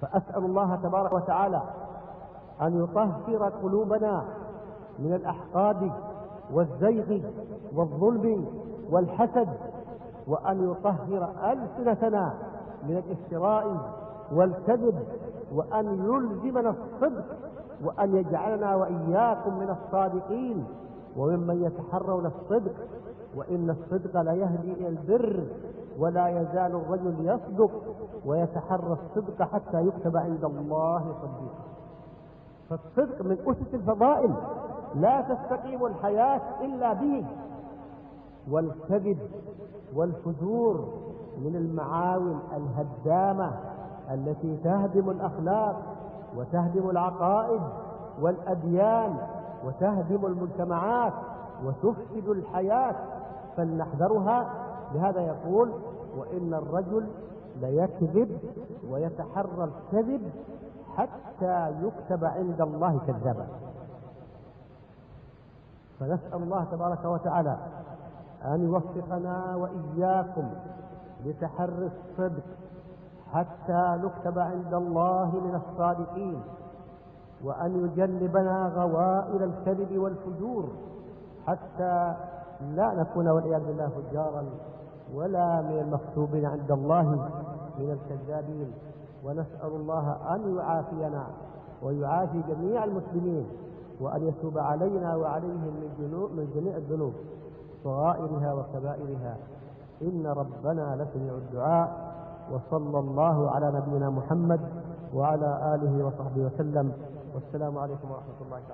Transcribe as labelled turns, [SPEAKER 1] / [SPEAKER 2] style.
[SPEAKER 1] فأسأل الله تبارك وتعالى أن يطهر قلوبنا من الأحقاد والزيغ والظلم والحسد، وأن يطهر ألسنتنا من الافتراء والكذب، وأن يلزمنا الصدق، وأن يجعلنا وإياكم من الصادقين وممن يتحرون الصدق. وإن الصدق لا يهدي إلى البر، ولا يزال الرجل يصدق ويتحرى الصدق حتى يكتب عند الله صديقا. فالصدق من أسس الفضائل، لا تستقيم الحياة إلا به. والكذب والفجور من المعاول الهدامة التي تهدم الأخلاق وتهدم العقائد والأديان وتهدم المجتمعات وتفسد الحياة، فلنحذرها. لهذا يقول: وإن الرجل ليكذب ويتحرى الكذب حتى يكتب عند الله كذابا. فنسأل الله تبارك وتعالى أن يوفقنا وإياكم لتحري الصدق حتى نكتب عند الله من الصادقين، وأن يجنبنا غوائل الكذب والفجور حتى لا نكون والعياذ بالله فجارا ولا من المكتوبين عند الله من الكذابين. ونسأل الله أن يعافينا ويعافي جميع المسلمين، وأن يتوب علينا وعليهم من جميع الذنوب صغائرها وكبائرها، إن ربنا لسميع الدعاء. وصلى الله على نبينا محمد وعلى آله وصحبه وسلم، والسلام عليكم ورحمة الله تعالى.